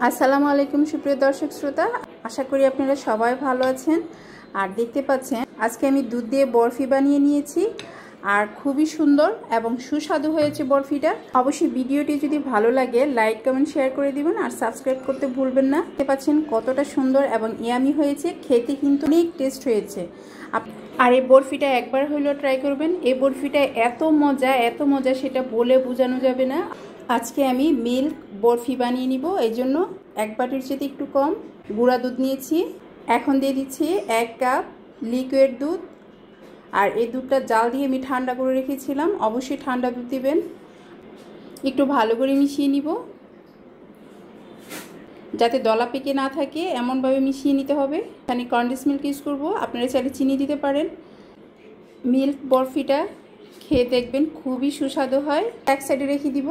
আসসালামু আলাইকুম সুপ্রিয় দর্শক শ্রোতা, আশা করি আপনারা সবাই ভালো আছেন। আর দেখতে পাচ্ছেন আজকে আমি দুধ দিয়ে বরফি বানিয়ে নিয়েছি, আর খুবই সুন্দর এবং সুস্বাদু হয়েছে বরফিটা। অবশ্যই ভিডিওটি যদি ভালো লাগে লাইক কমেন্ট শেয়ার করে দিবেন আর সাবস্ক্রাইব করতে ভুলবেন না। দেখতে পাচ্ছেন কতটা সুন্দর এবং ইয়ামি হয়েছে, খেতে কিন্তু অনেক টেস্ট হয়েছে। আর এই বরফিটা একবার হলেও ট্রাই করবেন। এই বরফিটা এত মজা সেটা বলে বোঝানো যাবে না। আজকে আমি মিল্ক বরফি বানিয়ে নিব, এই জন্য এক বাটির চেয়ে একটু কম গুঁড়া দুধ নিয়েছি। এখন দিয়ে দিচ্ছি 1 কাপ লিকুইড দুধ। আর এই দুধটা জাল দিয়ে আমি ঠান্ডা করে রেখেছিলাম, অবশ্যই ঠান্ডা দুধ দিবেন। একটু ভালো করে মিশিয়ে নিব যাতে দলা পেকে না থাকে, এমনভাবে মিশিয়ে নিতে হবে। এখানে কনডেন্স মিল্ক ইউজ করব, আপনারা চাইলে চিনি দিতে পারেন। মিল্ক বরফিটা খেয়ে দেখবেন খুবই সুস্বাদু হয়। এক সাইডে রেখে দিব।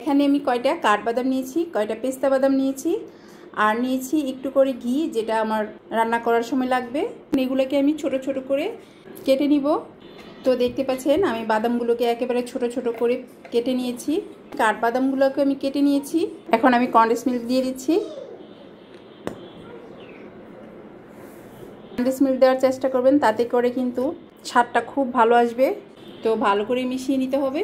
এখানে আমি কয়টা কাঠবাদাম নিয়েছি, কয়টা পেস্তা বাদাম নিয়েছি, আর নিয়েছি একটু করে ঘি, যেটা আমার রান্না করার সময় লাগবে। এগুলোকে আমি ছোট ছোট করে কেটে নিব। তো দেখতে পাচ্ছেন আমি বাদামগুলোকে একেবারে ছোট ছোট করে কেটে নিয়েছি। কাঠবাদামগুলোকে আমি কেটে নিয়েছি। এখন আমি কনডেন্স মিল্ক দিয়ে দিচ্ছি। কনডেন্স মিল্ক দেওয়ার চেষ্টা করবেন, তাতে করে কিন্তু স্বাদটা খুব ভালো আসবে। তো ভালো করে মিশিয়ে নিতে হবে।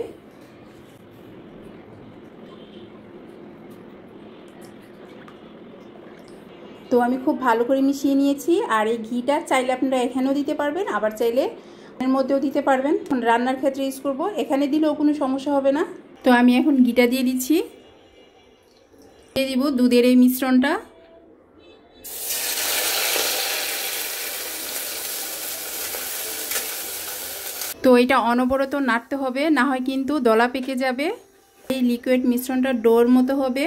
তো আমি খুব ভালো করে মিশিয়ে নিয়েছি। আর এই ঘিটা চাইলে আপনারা এখানেও দিতে পারবেন, আবার চাইলে এর মধ্যেও দিতে পারবেন। রান্নার ক্ষেত্রে ইউজ করব, এখানে দিলেও কোনো সমস্যা হবে না। তো আমি এখন ঘিটা দিয়ে দিচ্ছি। দিয়ে দিব দুধের এই মিশ্রণটা। তো এটা অনবরত নাড়তে হবে, না হয় কিন্তু দলা পেকে যাবে। এই লিকুইড মিশ্রণটা ডোর মতো হবে।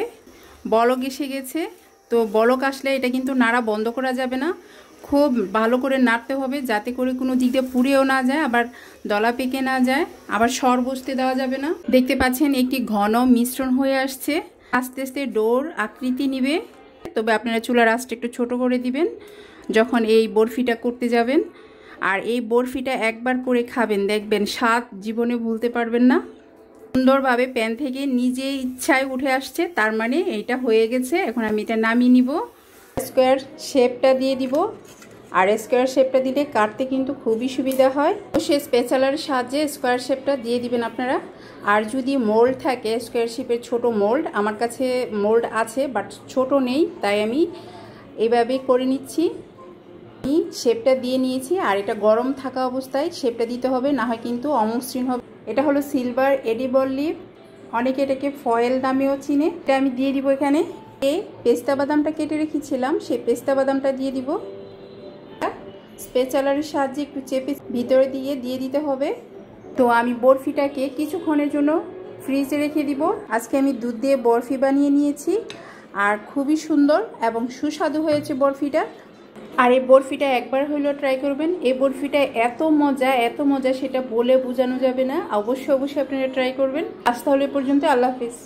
বলক এসে গেছে, তো বলক আসলে এটা কিন্তু নাড়া বন্ধ করা যাবে না, খুব ভালো করে নাড়তে হবে যাতে করে কোনো দিক দিয়ে পুড়েও না যায়, আবার দলা পেকে না যায়, আবার সর বসতে দেওয়া যাবে না। দেখতে পাচ্ছেন একটি ঘন মিশ্রণ হয়ে আসছে। আস্তে আস্তে ডোর আকৃতি নেবে। তবে আপনারা চুলার আঁচটা একটু ছোট করে দিবেন যখন এই বরফিটা করতে যাবেন। আর এই বরফিটা একবার করে খাবেন, দেখবেন স্বাদ জীবনে ভুলতে পারবেন না। সুন্দরভাবে প্যান থেকে নিজে ইচ্ছায় উঠে আসছে, তার মানে এইটা হয়ে গেছে। এখন আমি এটা নামিয়ে নিব। স্কোয়ার শেপটা দিয়ে দিব। আর স্কোয়ার শেপটা দিলে কাটতে কিন্তু খুবই সুবিধা হয়। অবশ্যই স্পেচালার সাহায্যে স্কোয়ার শেপটা দিয়ে দিবেন আপনারা। আর যদি মোল্ড থাকে স্কোয়ার শেপের ছোট মোল্ড, আমার কাছে মোল্ড আছে বাট ছোট নেই, তাই আমি এইভাবেই করে নিচ্ছি। শেপটা দিয়ে নিয়েছি। আর এটা গরম থাকা অবস্থায় শেপটা দিতে হবে, না হয় কিন্তু অমসৃণ হবে। এটা হলো সিলভার এডিবল লিফ, অনেকে এটাকে ফয়েল নামেও চিনে। এটা আমি দিয়ে দিব এখানে। এই পেস্তা বাদামটা কেটে রেখেছিলাম, সেই পেস্তা বাদামটা দিয়ে দিব। স্পেচালারের সাহায্যে একটু চেপে ভিতরে দিয়ে দিতে হবে। তো আমি বরফিটাকে কিছুক্ষণের জন্য ফ্রিজে রেখে দিব। আজকে আমি দুধ দিয়ে বরফি বানিয়ে নিয়েছি, আর খুবই সুন্দর এবং সুস্বাদু হয়েছে বরফিটা। আর এই বরফিটা একবার হলেও ট্রাই করবেন। এই বরফিটা এত মজা সেটা বলে বোঝানো যাবে না। অবশ্যই আপনারা ট্রাই করবেন। আজ তাহলে পর্যন্ত, আল্লাহ হাফিজ।